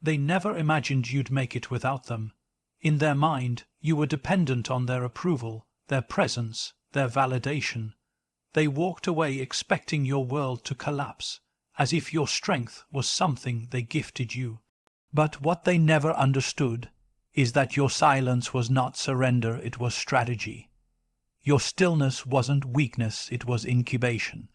They never imagined you'd make it without them. In their mind, you were dependent on their approval, their presence, their validation. They walked away expecting your world to collapse, as if your strength was something they gifted you. But what they never understood is that your silence was not surrender, it was strategy. Your stillness wasn't weakness, it was incubation.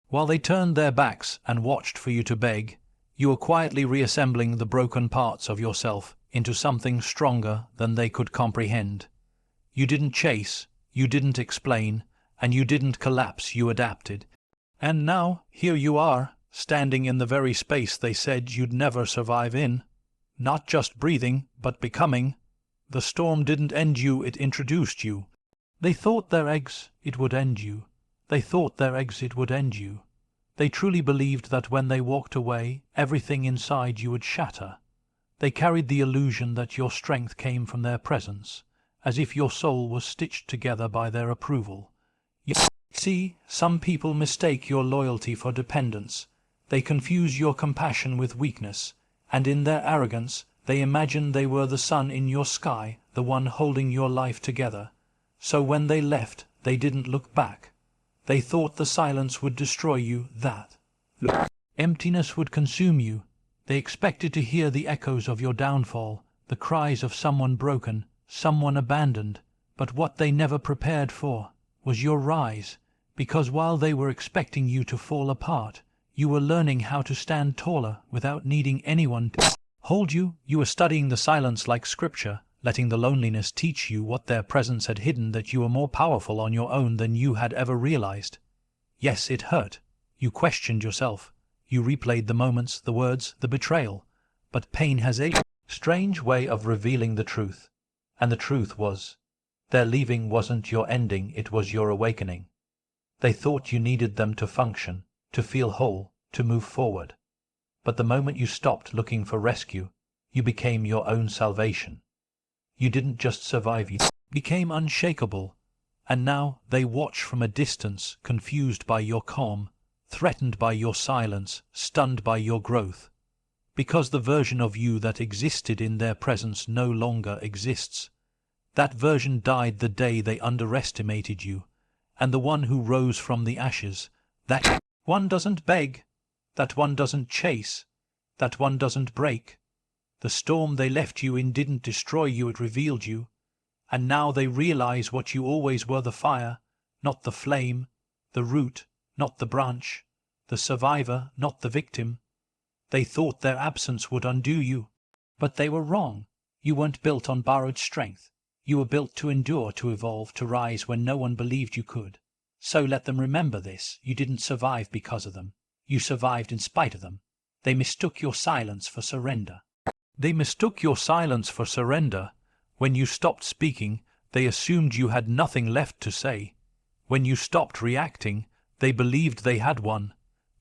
While they turned their backs and watched for you to beg, you were quietly reassembling the broken parts of yourself into something stronger than they could comprehend. You didn't chase, you didn't explain, and you didn't collapse, you adapted. And now, here you are, standing in the very space they said you'd never survive in. Not just breathing, but becoming. The storm didn't end you, it introduced you. They thought their eggs, it would end you. They thought their eggs, it would end you. They truly believed that when they walked away, everything inside you would shatter. They carried the illusion that your strength came from their presence, as if your soul was stitched together by their approval. You see, some people mistake your loyalty for dependence. They confuse your compassion with weakness, and in their arrogance, they imagine they were the sun in your sky, the one holding your life together. So when they left, they didn't look back. They thought the silence would destroy you, that emptiness would consume you. They expected to hear the echoes of your downfall, the cries of someone broken, someone abandoned. But what they never prepared for was your rise, because while they were expecting you to fall apart, you were learning how to stand taller without needing anyone to hold you. You were studying the silence like scripture, letting the loneliness teach you what their presence had hidden, that you were more powerful on your own than you had ever realized. Yes, it hurt. You questioned yourself. You replayed the moments, the words, the betrayal. But pain has a strange way of revealing the truth. And the truth was, their leaving wasn't your ending, it was your awakening. They thought you needed them to function, to feel whole, to move forward. But the moment you stopped looking for rescue, you became your own salvation. You didn't just survive, you became unshakable. And now they watch from a distance, confused by your calm, threatened by your silence, stunned by your growth. Because the version of you that existed in their presence no longer exists. That version died the day they underestimated you. And the one who rose from the ashes, that one doesn't beg, that one doesn't chase, that one doesn't break. The storm they left you in didn't destroy you, it revealed you. And now they realize what you always were, the fire, not the flame, the root, not the branch, the survivor, not the victim. They thought their absence would undo you, but they were wrong. You weren't built on borrowed strength. You were built to endure, to evolve, to rise when no one believed you could. So let them remember this. You didn't survive because of them. You survived in spite of them. They mistook your silence for surrender. They mistook your silence for surrender. When you stopped speaking, they assumed you had nothing left to say. When you stopped reacting, they believed they had one.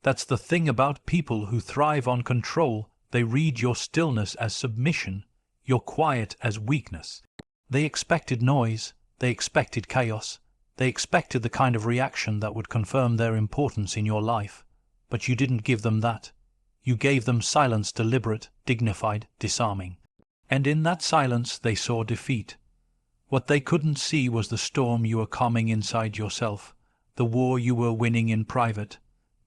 That's the thing about people who thrive on control. They read your stillness as submission, your quiet as weakness. They expected noise, they expected chaos, they expected the kind of reaction that would confirm their importance in your life. But you didn't give them that. You gave them silence, deliberate, dignified, disarming. And in that silence they saw defeat. What they couldn't see was the storm you were calming inside yourself, the war you were winning in private.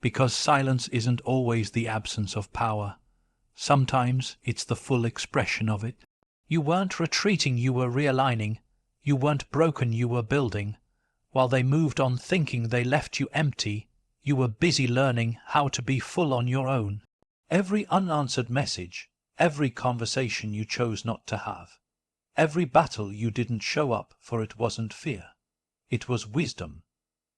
Because silence isn't always the absence of power. Sometimes it's the full expression of it. You weren't retreating, you were realigning. You weren't broken, you were building. While they moved on thinking they left you empty, you were busy learning how to be full on your own. Every unanswered message, every conversation you chose not to have, every battle you didn't show up for, it wasn't fear. It was wisdom.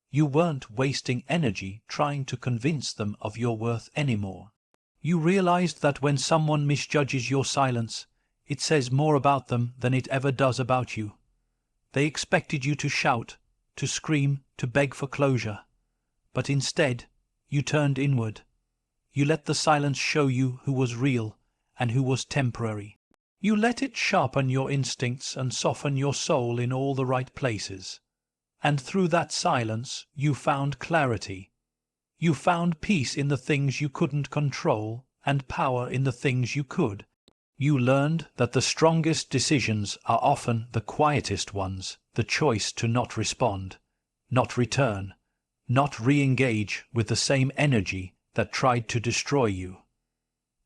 You weren't wasting energy trying to convince them of your worth anymore. You realized that when someone misjudges your silence, it says more about them than it ever does about you. They expected you to shout, to scream, to beg for closure. But instead, you turned inward. You let the silence show you who was real and who was temporary. You let it sharpen your instincts and soften your soul in all the right places. And through that silence, you found clarity. You found peace in the things you couldn't control and power in the things you could. You learned that the strongest decisions are often the quietest ones, the choice to not respond, not return, not re-engage with the same energy that tried to destroy you.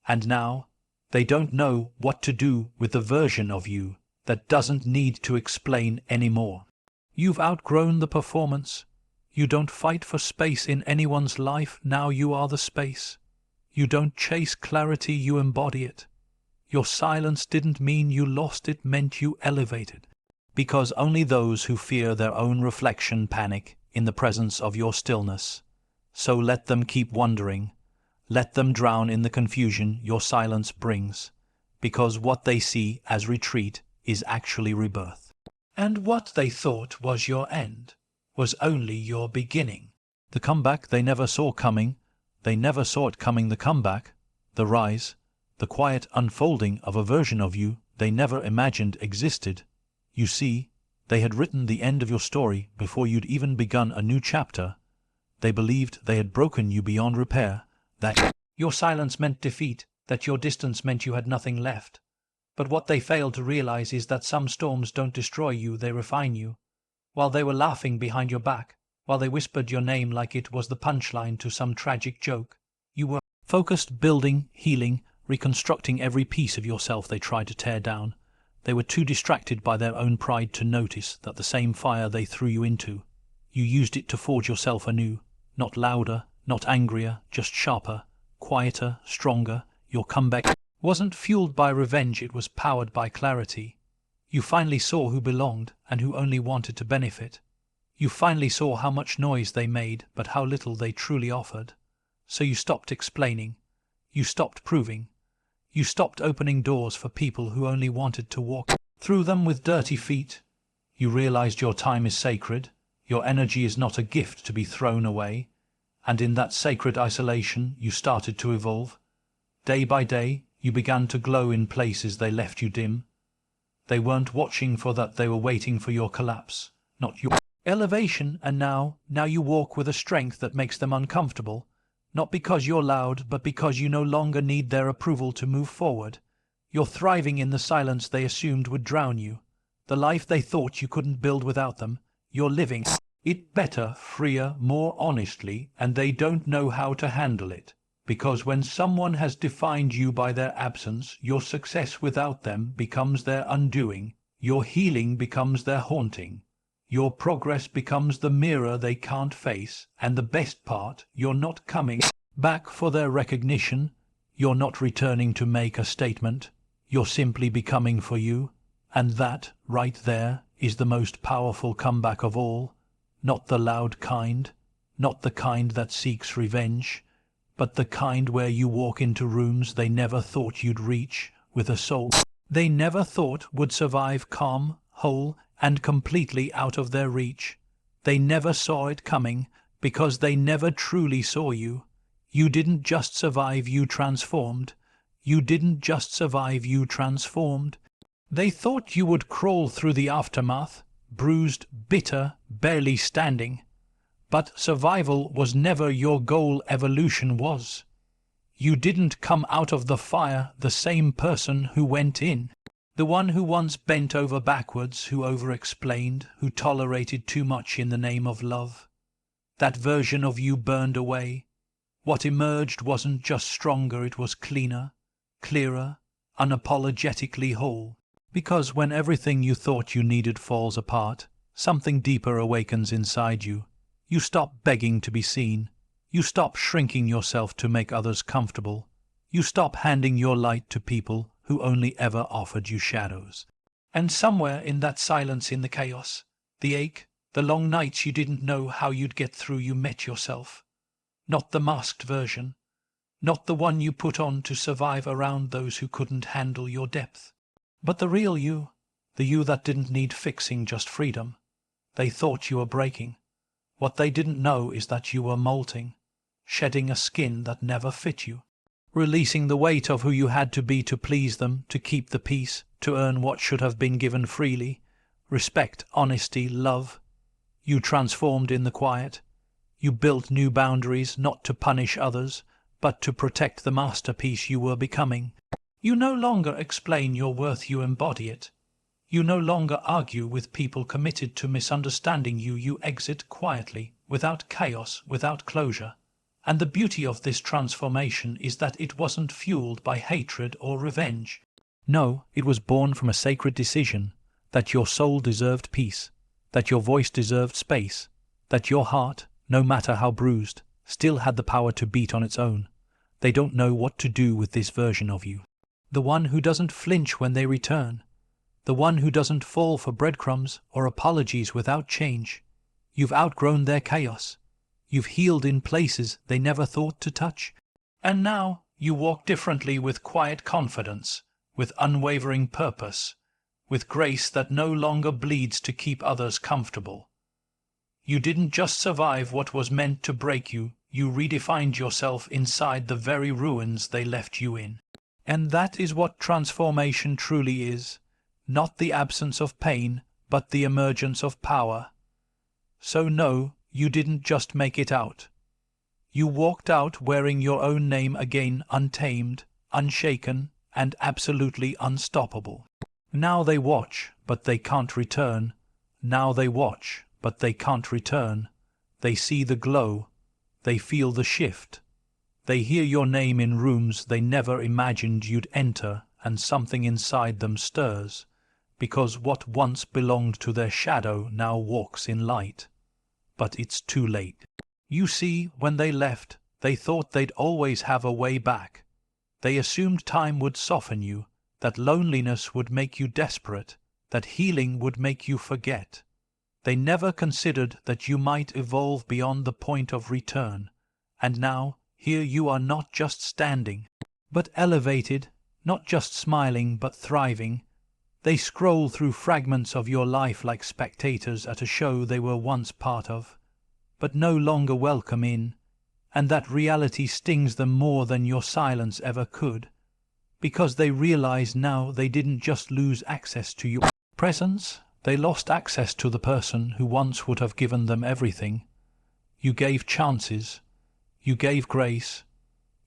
And now, they don't know what to do with the version of you that doesn't need to explain anymore. You've outgrown the performance. You don't fight for space in anyone's life, now you are the space. You don't chase clarity, you embody it. Your silence didn't mean you lost, it meant you elevated. Because only those who fear their own reflection panic in the presence of your stillness. So let them keep wondering. Let them drown in the confusion your silence brings. Because what they see as retreat is actually rebirth. And what they thought was your end was only your beginning. The comeback they never saw coming. They never saw it coming, the comeback, the rise, the quiet unfolding of a version of you they never imagined existed. You see, they had written the end of your story before you'd even begun a new chapter. They believed they had broken you beyond repair, that your silence meant defeat, that your distance meant you had nothing left. But what they failed to realize is that some storms don't destroy you, they refine you. While they were laughing behind your back, while they whispered your name like it was the punchline to some tragic joke, you were focused, building, healing, reconstructing every piece of yourself they tried to tear down. They were too distracted by their own pride to notice that the same fire they threw you into, you used it to forge yourself anew, not louder, not angrier, just sharper, quieter, stronger. Your comeback wasn't fueled by revenge, it was powered by clarity. You finally saw who belonged and who only wanted to benefit. You finally saw how much noise they made, but how little they truly offered. So you stopped explaining. You stopped proving. You stopped opening doors for people who only wanted to walk through them with dirty feet. You realized your time is sacred. Your energy is not a gift to be thrown away. And in that sacred isolation, you started to evolve. Day by day, you began to glow in places they left you dim. They weren't watching for that, they were waiting for your collapse, not your elevation. And now you walk with a strength that makes them uncomfortable, not because you're loud, but because you no longer need their approval to move forward. You're thriving in the silence they assumed would drown you. The life they thought you couldn't build without them, you're living it better, freer, more honestly, and they don't know how to handle it. Because when someone has defined you by their absence, your success without them becomes their undoing, your healing becomes their haunting, your progress becomes the mirror they can't face, and the best part, you're not coming back for their recognition, you're not returning to make a statement, you're simply becoming for you, and that, right there, is the most powerful comeback of all, not the loud kind, not the kind that seeks revenge, but the kind where you walk into rooms they never thought you'd reach, with a soul they never thought would survive, calm, whole, and completely out of their reach. They never saw it coming, because they never truly saw you. You didn't just survive, you transformed. You didn't just survive, you transformed. They thought you would crawl through the aftermath, bruised, bitter, barely standing. But survival was never your goal, evolution was. You didn't come out of the fire the same person who went in. The one who once bent over backwards, who over-explained, who tolerated too much in the name of love. That version of you burned away. What emerged wasn't just stronger, it was cleaner, clearer, unapologetically whole. Because when everything you thought you needed falls apart, something deeper awakens inside you. You stop begging to be seen. You stop shrinking yourself to make others comfortable. You stop handing your light to people who only ever offered you shadows. And somewhere in that silence, in the chaos, the ache, the long nights you didn't know how you'd get through, you met yourself. Not the masked version, not the one you put on to survive around those who couldn't handle your depth, but the real you, the you that didn't need fixing, just freedom. They thought you were breaking. What they didn't know is that you were molting, shedding a skin that never fit you, releasing the weight of who you had to be to please them, to keep the peace, to earn what should have been given freely, respect, honesty, love. You transformed in the quiet. You built new boundaries, not to punish others, but to protect the masterpiece you were becoming. You no longer explain your worth, you embody it. You no longer argue with people committed to misunderstanding you. You exit quietly, without chaos, without closure. And the beauty of this transformation is that it wasn't fueled by hatred or revenge. No, it was born from a sacred decision that your soul deserved peace, that your voice deserved space, that your heart, no matter how bruised, still had the power to beat on its own. They don't know what to do with this version of you. The one who doesn't flinch when they return. The one who doesn't fall for breadcrumbs or apologies without change. You've outgrown their chaos. You've healed in places they never thought to touch. And now you walk differently, with quiet confidence, with unwavering purpose, with grace that no longer bleeds to keep others comfortable. You didn't just survive what was meant to break you, you redefined yourself inside the very ruins they left you in. And that is what transformation truly is, not the absence of pain, but the emergence of power. So no, you didn't just make it out. You walked out wearing your own name again, untamed, unshaken, and absolutely unstoppable. Now they watch, but they can't return. Now they watch, but they can't return. They see the glow. They feel the shift. They hear your name in rooms they never imagined you'd enter, and something inside them stirs, because what once belonged to their shadow now walks in light. But it's too late. You see, when they left, they thought they'd always have a way back. They assumed time would soften you, that loneliness would make you desperate, that healing would make you forget. They never considered that you might evolve beyond the point of return. And now, here you are, not just standing, but elevated, not just smiling, but thriving. They scroll through fragments of your life like spectators at a show they were once part of, but no longer welcome in, and that reality stings them more than your silence ever could, because they realize now they didn't just lose access to your presence, they lost access to the person who once would have given them everything. You gave chances. You gave grace.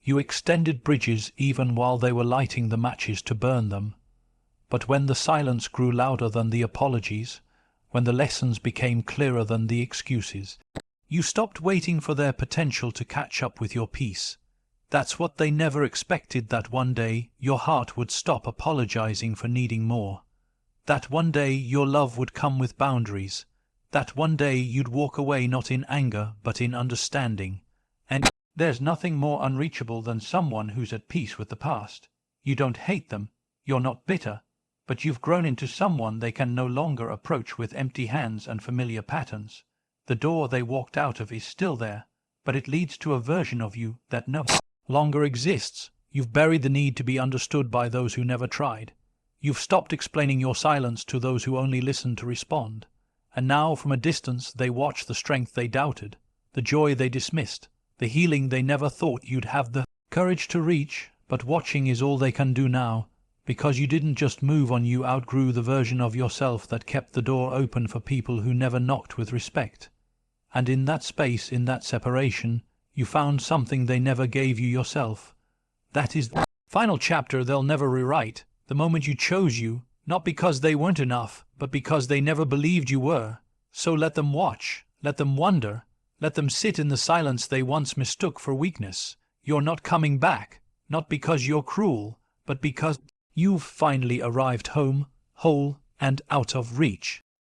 You extended bridges even while they were lighting the matches to burn them. But when the silence grew louder than the apologies, when the lessons became clearer than the excuses, you stopped waiting for their potential to catch up with your peace. That's what they never expected, that one day your heart would stop apologizing for needing more. That one day your love would come with boundaries. That one day you'd walk away not in anger but in understanding. And there's nothing more unreachable than someone who's at peace with the past. You don't hate them, you're not bitter, but you've grown into someone they can no longer approach with empty hands and familiar patterns. The door they walked out of is still there, but it leads to a version of you that no longer exists. You've buried the need to be understood by those who never tried. You've stopped explaining your silence to those who only listened to respond. And now, from a distance, they watch the strength they doubted, the joy they dismissed, the healing they never thought you'd have the courage to reach. But watching is all they can do now, because you didn't just move on, you outgrew the version of yourself that kept the door open for people who never knocked with respect. And in that space, in that separation, you found something they never gave you yourself. That is the final chapter they'll never rewrite. The moment you chose you, not because they weren't enough, but because they never believed you were. So let them watch, let them wonder, let them sit in the silence they once mistook for weakness. You're not coming back, not because you're cruel, but because you've finally arrived home, whole and out of reach.